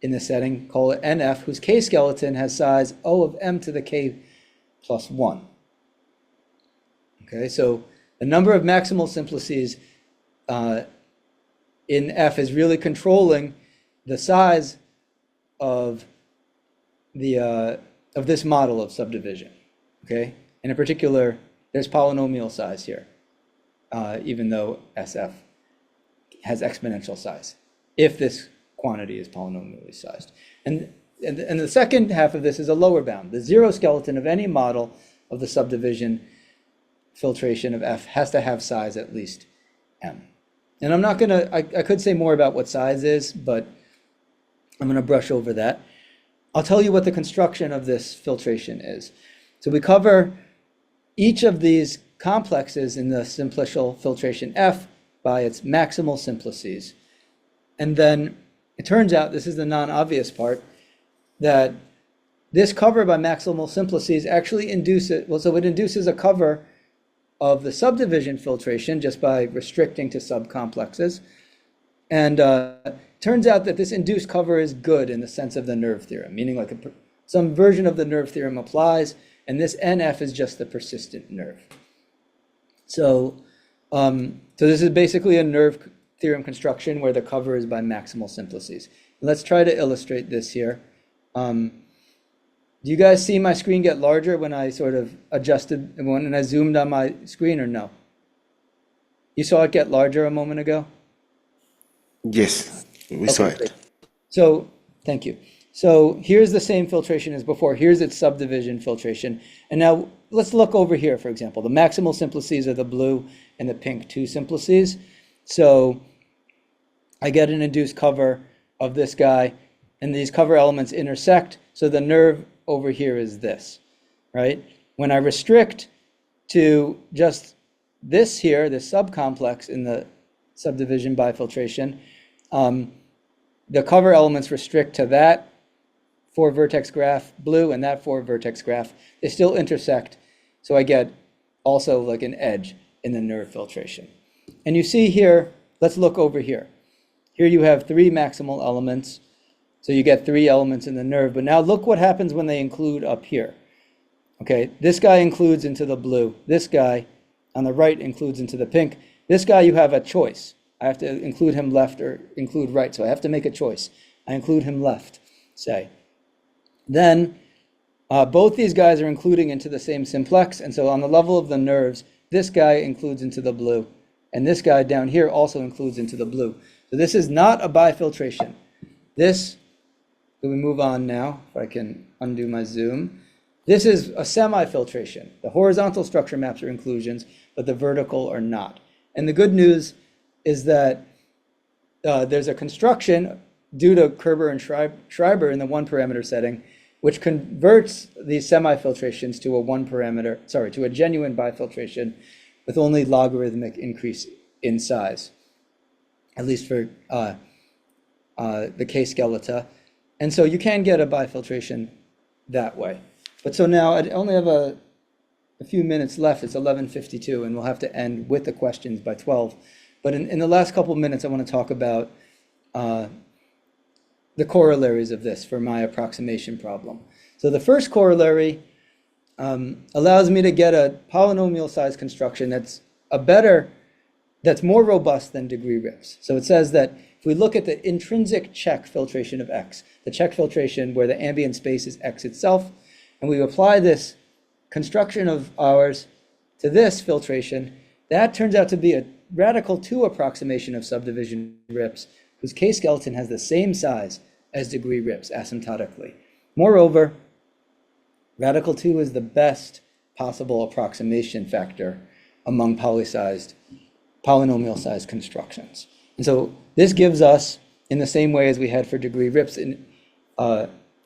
in the setting, call it NF, whose K-skeleton has size O of M to the K plus 1. Okay, so the number of maximal simplices in F is really controlling the size of this model of subdivision. Okay, and in particular, there's polynomial size here, even though SF has exponential size, if this quantity is polynomially sized. And the second half of this is a lower bound. The zero skeleton of any model of the subdivision filtration of F has to have size at least M. And I'm not going to, I could say more about what size is, but I'm going to brush over that. I'll tell you what the construction of this filtration is. So we cover each of these complexes in the simplicial filtration F by its maximal simplices. And then it turns out, this is the non-obvious part, that this cover by maximal simplices actually induces, so it induces a cover of the subdivision filtration just by restricting to subcomplexes. And turns out that this induced cover is good in the sense of the nerve theorem, meaning like some version of the nerve theorem applies, and this NF is just the persistent nerve. So this is basically a nerve theorem construction where the cover is by maximal simplices. Let's try to illustrate this here. Do you guys see my screen get larger when I sort of adjusted, when I zoomed on my screen, or no? You saw it get larger a moment ago? Yes, we saw Okay, great. it. So, thank you. So here's the same filtration as before. Here's its subdivision filtration. And now let's look over here, for example. The maximal simplices are the blue and the pink two simplices. So I get an induced cover of this guy, and these cover elements intersect. So the nerve over here is this, right? When I restrict to just this here, this subcomplex in the subdivision bifiltration, the cover elements restrict to that 4-vertex graph blue and that 4-vertex graph. They still intersect, so I get also like an edge in the nerve filtration. And you see here, let's look over here. Here you have 3 maximal elements, so you get 3 elements in the nerve. But now look what happens when they include up here. Okay, this guy includes into the blue. This guy on the right includes into the pink. This guy, you have a choice. I have to include him left or include right, so I have to make a choice. I include him left, say. Then both these guys are including into the same simplex, and so on the level of the nerves, this guy includes into the blue, and this guy down here also includes into the blue. So this is not a bifiltration. This, can we move on now, if I can undo my zoom. This is a semi-filtration. The horizontal structure maps are inclusions, but the vertical are not. And the good news is that there's a construction due to Kerber and Schreiber in the 1-parameter setting, which converts these semi-filtrations to to a genuine bifiltration with only logarithmic increase in size, at least for the K-skeleton. And so you can get a bifiltration that way. But so now I only have a few minutes left. It's 11:52, and we'll have to end with the questions by 12. But in the last couple of minutes, I want to talk about the corollaries of this for my approximation problem. So the first corollary allows me to get a polynomial size construction that's more robust than degree rips. So it says that if we look at the intrinsic check filtration of X, the check filtration where the ambient space is X itself, and we apply this construction of ours to this filtration, that turns out to be a radical 2 approximation of subdivision rips whose K-skeleton has the same size as degree rips asymptotically. Moreover, radical 2 is the best possible approximation factor among polynomial sized constructions. And so this gives us, in the same way as we had for degree rips, an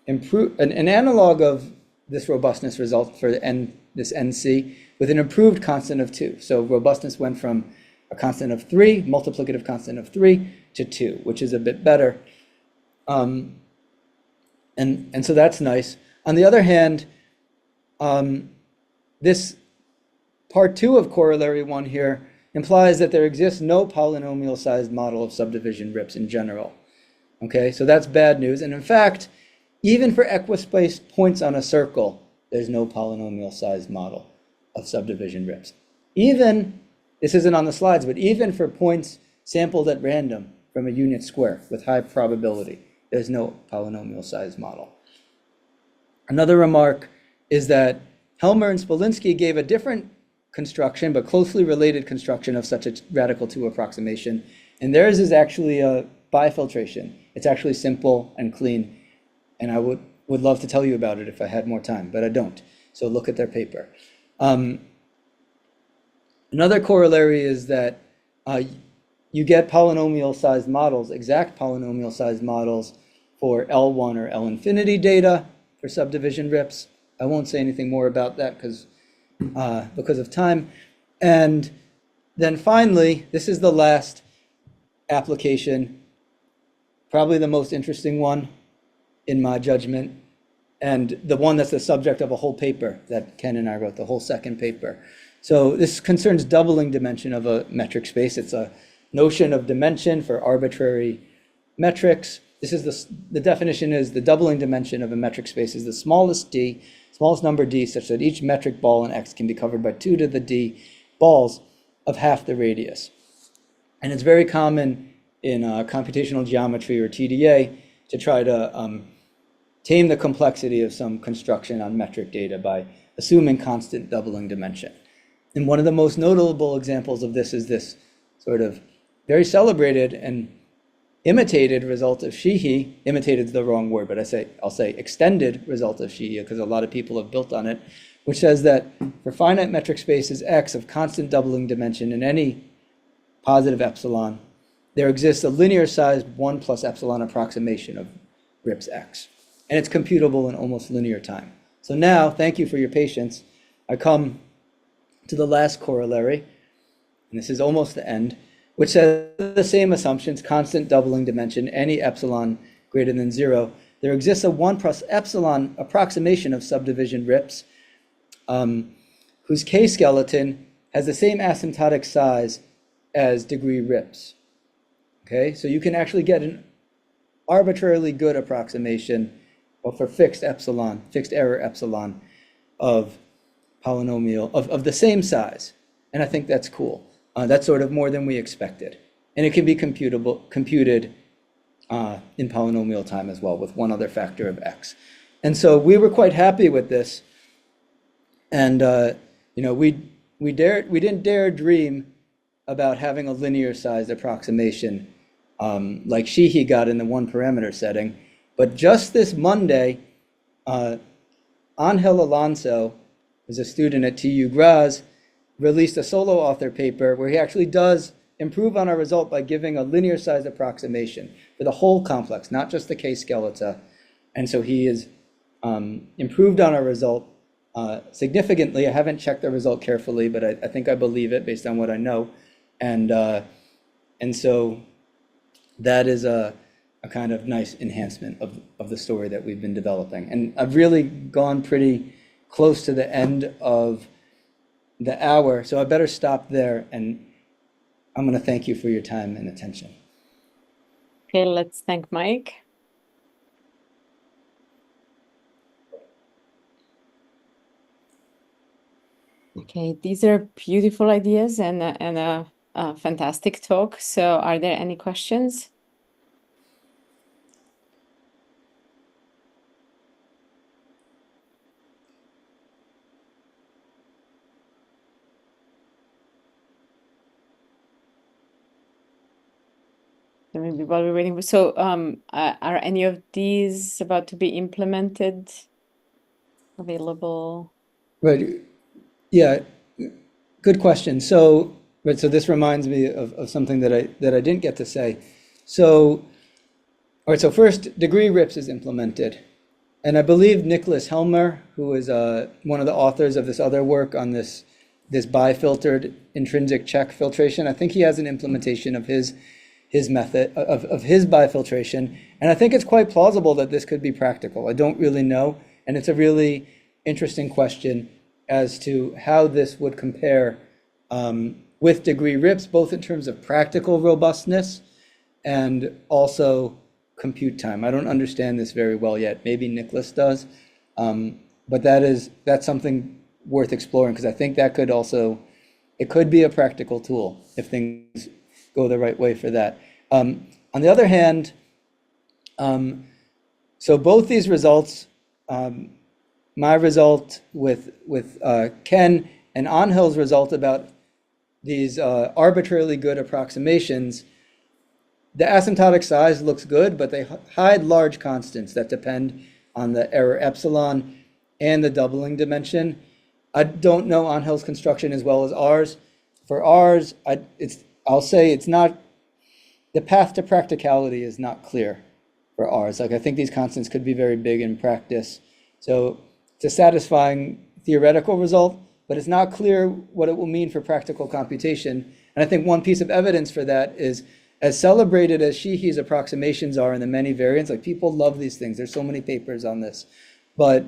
analog of this robustness result for this NC with an improved constant of 2. So robustness went from a constant of 3, multiplicative constant of 3, to 2, which is a bit better. And so that's nice. On the other hand, this part 2 of corollary 1 here implies that there exists no polynomial sized model of subdivision rips in general. Okay, so that's bad news. And in fact, even for equispaced points on a circle, there's no polynomial sized model of subdivision rips. Even, this isn't on the slides, but even for points sampled at random from a unit square with high probability, there's no polynomial sized model. Another remark is that Helmer and Spolinsky gave a different construction, but closely related construction of such a radical 2 approximation. And theirs is actually a bifiltration. It's actually simple and clean. And I would love to tell you about it if I had more time, but I don't. So look at their paper. Another corollary is that you get polynomial sized models, exact polynomial sized models for L1 or L infinity data for subdivision rips. I won't say anything more about that because of time. And then finally, this is the last application, probably the most interesting one in my judgment, and the one that's the subject of a whole paper that Ken and I wrote, the whole second paper. So this concerns doubling dimension of a metric space. It's a notion of dimension for arbitrary metrics. This is the definition is the doubling dimension of a metric space is the smallest number d, such that each metric ball in X can be covered by 2 to the d balls of half the radius. And it's very common in computational geometry or TDA to try to tame the complexity of some construction on metric data by assuming constant doubling dimension. And one of the most notable examples of this is this sort of very celebrated and imitated result of Sheehy. Imitated is the wrong word, but I'll say extended result of Sheehy because a lot of people have built on it, which says that for finite metric spaces X of constant doubling dimension in any positive epsilon, there exists a linear sized 1 plus epsilon approximation of RIPS X. And it's computable in almost linear time. So now, thank you for your patience. I come to the last corollary, and this is almost the end, which says the same assumptions, constant doubling dimension, any epsilon greater than 0. There exists a 1 plus epsilon approximation of subdivision RIPS, whose K-skeleton has the same asymptotic size as degree RIPS. Okay, so you can actually get an arbitrarily good approximation for fixed error epsilon of polynomial of the same size. And I think that's cool. That's sort of more than we expected. And it can be computed in polynomial time as well with one other factor of X. And so we were quite happy with this. And we didn't dare dream about having a linear sized approximation like Sheehy got in the 1 parameter setting. But just this Monday, Angel Alonso, who's a student at TU Graz, released a solo author paper where he actually does improve on our result by giving a linear sized approximation for the whole complex, not just the K-skeleton. And so he has improved on our result significantly. I haven't checked the result carefully, but I think I believe it based on what I know. And so that is a kind of nice enhancement of the story that we've been developing. And I've really gone pretty close to the end of the hour, so I better stop there, and I'm going to thank you for your time and attention. Okay, let's thank Mike. Okay, these are beautiful ideas and a fantastic talk. So are there any questions? So maybe while we're waiting, so are any of these about to be implemented, available? Right. Yeah. Good question. So this reminds me of something that I didn't get to say. So, all right. So first, degree RIPS is implemented, and I believe Nicholas Helmer, who is one of the authors of this other work on this bifiltered intrinsic check filtration, I think he has an implementation of his method of his bifiltration, and I think it's quite plausible that this could be practical. I don't really know, and it's a really interesting question as to how this would compare with degree RIPS, both in terms of practical robustness and also compute time. I don't understand this very well yet. Maybe Nicholas does, but that's something worth exploring, because I think that it could be a practical tool if things go the right way for that. On the other hand, so both these results, my result with Ken and Angel's result about these arbitrarily good approximations, the asymptotic size looks good, but they hide large constants that depend on the error epsilon and the doubling dimension. I don't know Angel's construction as well as ours. For ours, I'll say it's not, the path to practicality is not clear for ours. Like, I think these constants could be very big in practice. So it's a satisfying theoretical result, but it's not clear what it will mean for practical computation. And I think one piece of evidence for that is, as celebrated as Sheehy's approximations are in the many variants, like, people love these things. There's so many papers on this, but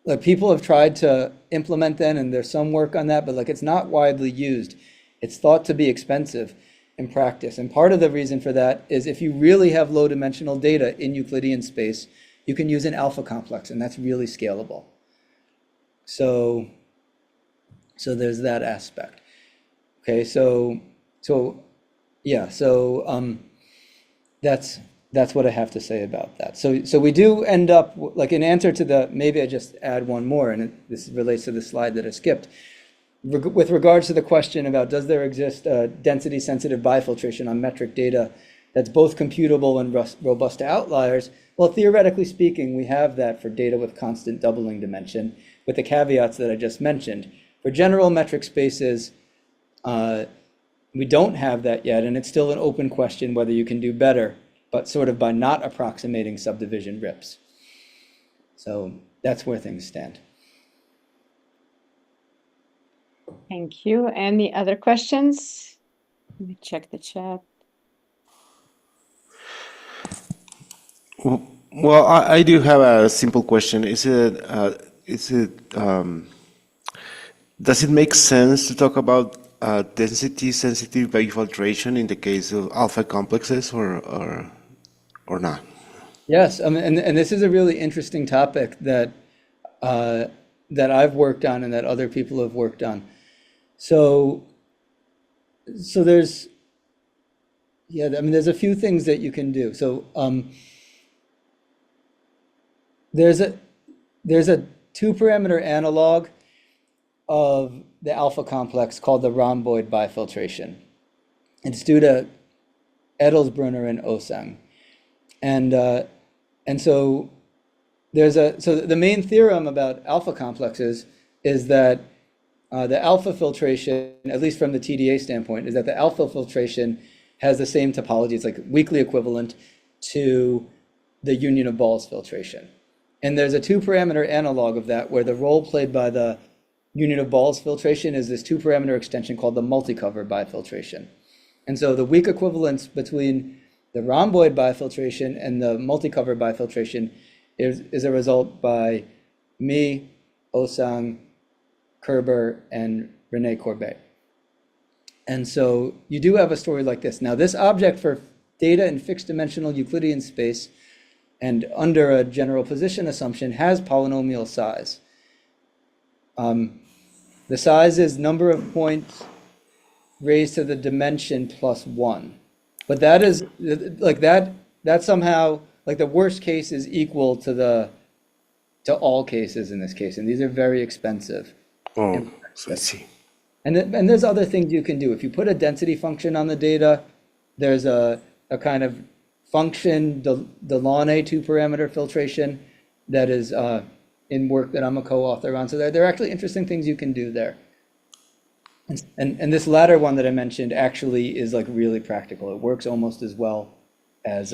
like, people have tried to implement them, and there's some work on that, but like, it's not widely used. It's thought to be expensive in practice. And part of the reason for that is, if you really have low dimensional data in Euclidean space, you can use an alpha complex, and that's really scalable. So there's that aspect. Okay, so yeah, so that's that's what I have to say about that. So we do end up, like in answer to the, maybe I just add one more, and this relates to the slide that I skipped. With regards to the question about does there exist density-sensitive bifiltration on metric data that's both computable and robust to outliers, well, theoretically speaking, we have that for data with constant doubling dimension, with the caveats that I just mentioned. For general metric spaces, we don't have that yet, and it's still an open question whether you can do better, but sort of by not approximating subdivision RIPs. So that's where things stand. Thank you. Any other questions? Let me check the chat. Well, I do have a simple question. Does it make sense to talk about density-sensitive bifiltration in the case of alpha complexes, or not? Yes, and this is a really interesting topic that that I've worked on and that other people have worked on. So there's, yeah, I mean, there's a few things that you can do. So there's a 2-parameter analog of the alpha complex called the rhomboid bifiltration. It's due to Edelsbrunner and Osang. And so the main theorem about alpha complexes is that the alpha filtration, at least from the TDA standpoint, is that the alpha filtration has the same topology. It's like weakly equivalent to the union of balls filtration. And there's a 2-parameter analog of that where the role played by the union of balls filtration is this 2-parameter extension called the multicover bifiltration. And so the weak equivalence between the rhomboid bifiltration and the multicover bifiltration is a result by me, Osang, Kerber, and René Courbet. And so you do have a story like this. Now, this object for data in fixed dimensional Euclidean space and under a general position assumption has polynomial size. The size is number of points raised to the dimension plus 1. But that is like that somehow, like the worst case is equal to all cases in this case, and these are very expensive. Oh, so I see. And there's other things you can do. If you put a density function on the data, there's a kind of function, Delaunay 2-parameter filtration that is in work that I'm a co-author on. So there are actually interesting things you can do there. And this latter one that I mentioned actually is like really practical. It works almost as well as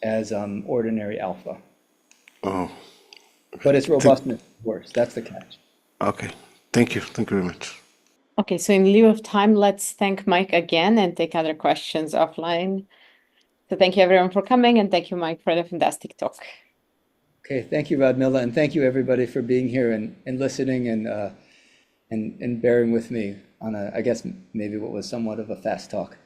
ordinary alpha. Oh. But its robustness is worse. That's the catch. Okay. Thank you. Thank you very much. Okay, so in lieu of time, let's thank Mike again and take other questions offline. So thank you everyone for coming, and thank you, Mike, for the fantastic talk. Okay, thank you, Radmila, and thank you everybody for being here and listening and bearing with me on I guess maybe what was somewhat of a fast talk.